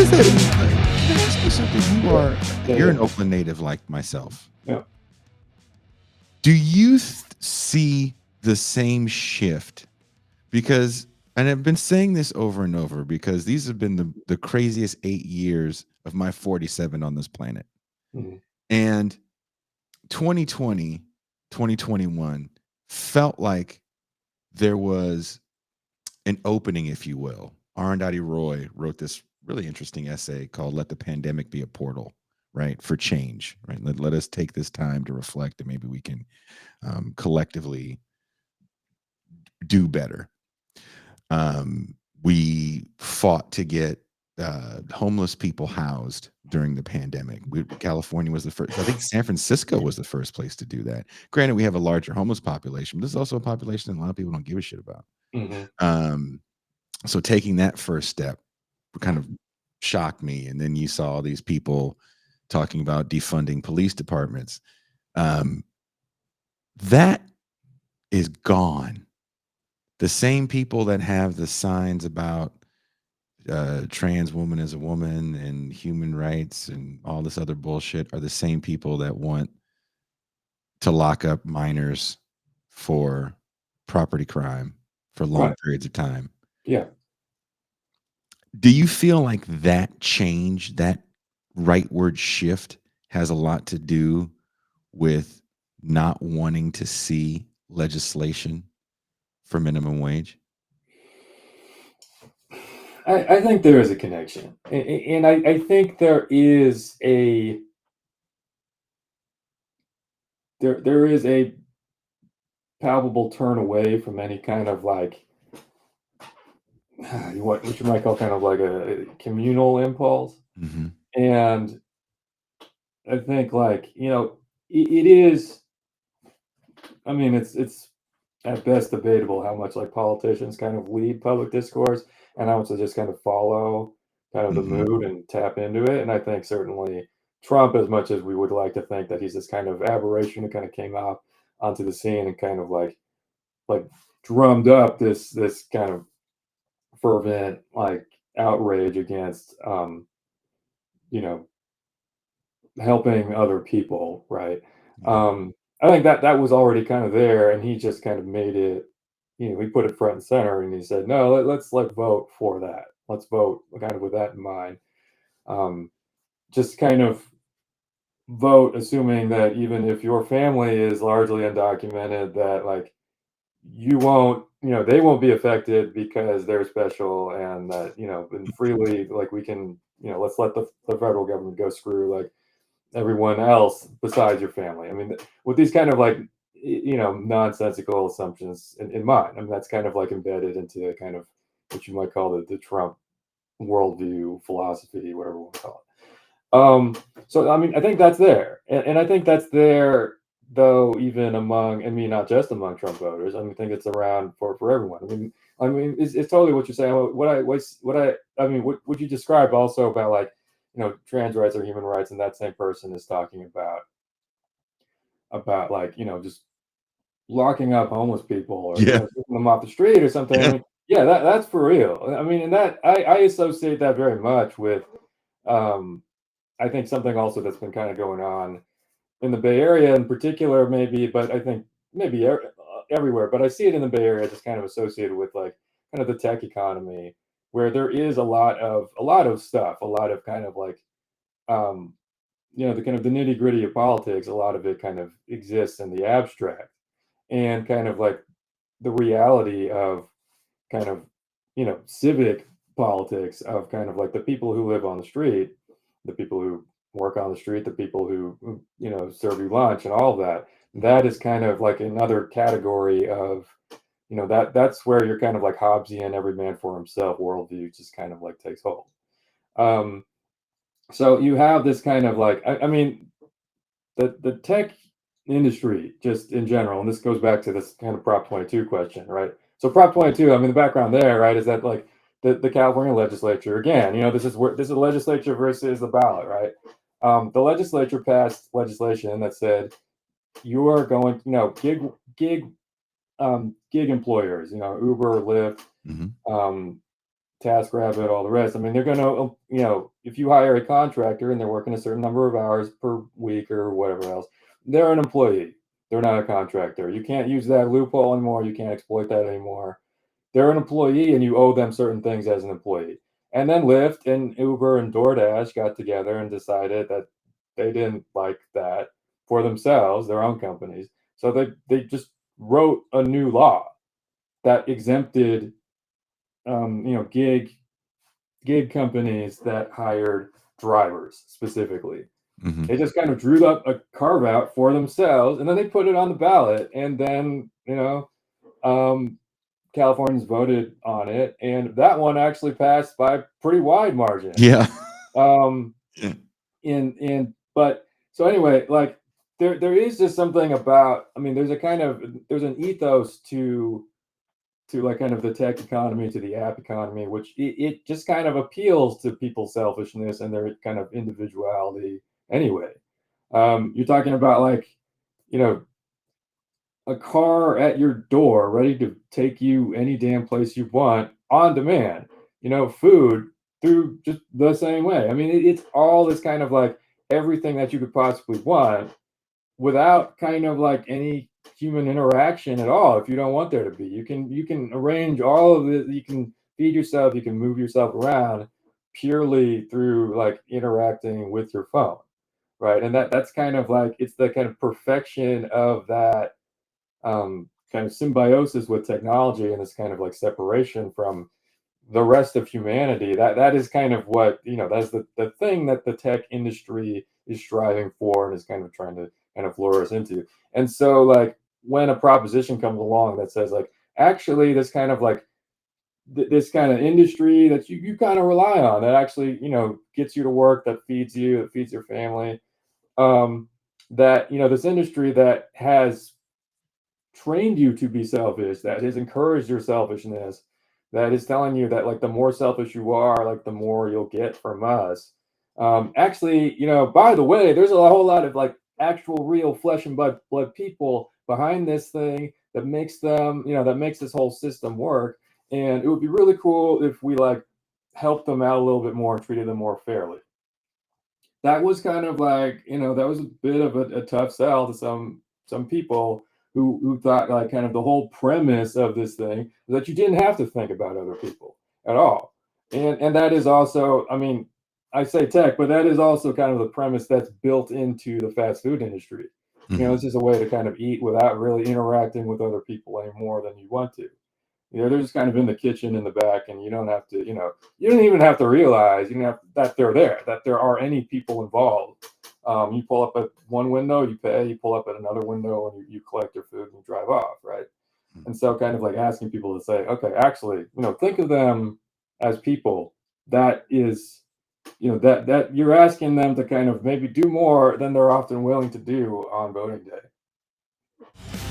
said can I ask you something? Yeah, You're an yeah, Oakland native like myself. yeah. Do you see the same shift? Because, and I've been saying this over and over because these have been the craziest 8 years of my 47 on this planet. Mhm. And 2020, 2021 felt like there was an opening, if you will. Arundhati Roy wrote this really interesting essay called Let the Pandemic Be a Portal, right? For change, right? Let us take this time to reflect and maybe we can collectively do better. We fought to get homeless people housed during the pandemic. California was the first. I think San Francisco was the first place to do that. Granted, we have a larger homeless population, but this is also a population that a lot of people don't give a shit about. Mhm. Um, so taking that first step kind of shocked me. And then you saw these people talking about defunding police departments. Um, that is gone. The same people that have the signs about trans woman as a woman and human rights and all this other bullshit are the same people that want to lock up minors for property crime for long Right. periods of time. Yeah. Do you feel like that change, that rightward shift, has a lot to do with not wanting to see legislation for minimum wage? I think there is a connection, and I think there is a palpable turn away from any kind of like what you might call kind of like a communal impulse. Mhm. And I think like it is. I mean, it's at best debatable how much like politicians kind of lead public discourse and how much they just kind of follow kind of the Mhm. mood and tap into it. And I think certainly Trump, as much as we would like to think that he's this kind of aberration who kind of came out onto the scene and kind of like drummed up this kind of fervent like outrage against you know helping other people, right? Yeah. I think that that was already kind of there, and he just kind of made it. He put it front and center, and he said, "No, let's like vote for that. Let's vote kind of with that in mind." Um, just kind of vote, assuming that even if your family is largely undocumented, that like they won't be affected because they're special, and that and freely like we can let's let the federal government go screw like everyone else besides your family. I mean, with these kind of like nonsensical assumptions in mind. I mean, that's kind of like embedded into kind of what you might call the Trump worldview, philosophy, whatever you want to call it. So I mean, I think that's there, and I think that's there though even among, I mean, not just among Trump voters. I mean, I think it's around for everyone. I mean, it's totally what you're saying. I mean, what you described also about like trans rights or human rights, and that same person is talking about like just locking up homeless people or Yeah. taking them off the street or something. I Yeah. mean, yeah, that's for real. I mean, and that I associate that very much with um, I think something also that's been kind of going on in the Bay Area in particular, maybe, but I think maybe everywhere. But I see it in the Bay Area, just kind of associated with like kind of the tech economy, where there is a lot of stuff, a lot of kind of like um, the kind of the nitty gritty of politics. A lot of it kind of exists in the abstract, and kind of like the reality of kind of civic politics of kind of like the people who live on the street, the people who work on the street, the people who serve you lunch and all of that. That is kind of like another category of that's where you're kind of like Hobbesian, every man for himself worldview just kind of like takes hold. Um, so you have this kind of like I mean the tech industry just in general, and this goes back to this kind of Prop 22 question, right? So Prop 22, I mean, the background there, right, is that like the California legislature, again, this is the legislature versus the ballot, right? The legislature passed legislation that said you are going, gig employers, Uber, Lyft, Mhm. um, TaskRabbit, all the rest. I mean, they're gonna, if you hire a contractor and they're working a certain number of hours per week or whatever else, they're an employee. They're not a contractor. You can't use that loophole anymore. You can't exploit that anymore. They're an employee and you owe them certain things as an employee. And then Lyft and Uber and DoorDash got together and decided that they didn't like that for themselves, their own companies. So they just wrote a new law that exempted gig companies that hired drivers specifically. Mhm. They just kind of drew up a carve out for themselves, and then they put it on the ballot, and then um, Californians voted on it, and that one actually passed by a pretty wide margin. Yeah. Um, Yeah. in but so anyway, like there is just something about. I mean, there's an ethos to like kind of the tech economy, to the app economy, which it just kind of appeals to people's selfishness and their kind of individuality anyway. You're talking about like, you know, a car at your door ready to take you any damn place you want on demand, food through just the same way. I mean, it's all this kind of like everything that you could possibly want without kind of like any human interaction at all. If you don't want there to be, you can arrange all of it. You can feed yourself, you can move yourself around purely through like interacting with your phone, right? And that's kind of like it's the kind of perfection of that kind of symbiosis with technology and this kind of like separation from the rest of humanity. That is kind of what that's the thing that the tech industry is striving for and is kind of trying to kind of lure us into. And so like when a proposition comes along that says like actually this kind of like this kind of industry that you kind of rely on that actually gets you to work, that feeds you, that feeds your family, um that this industry that has trained you to be selfish, that has encouraged your selfishness, that is telling you that like the more selfish you are, like the more you'll get from us. Actually, by the way, there's a whole lot of like actual, real flesh and blood people behind this thing that makes them, that makes this whole system work. And it would be really cool if we like helped them out a little bit more and treated them more fairly. That was kind of like that was a bit of a tough sell to some people who thought like kind of the whole premise of this thing was that you didn't have to think about other people at all. And that is also, I mean, I say tech, but that is also kind of the premise that's built into the fast food industry. Mhm. It's just a way to kind of eat without really interacting with other people any more than you want to. They're just kind of in the kitchen in the back, and you don't have to, you don't even have to realize, that they're there, that there are any people involved. You pull up at one window, you pay, you pull up at another window, and you collect your food and you drive off, right? And so, kind of like asking people to say, okay, actually, think of them as people. That is, that you're asking them to kind of maybe do more than they're often willing to do on voting day.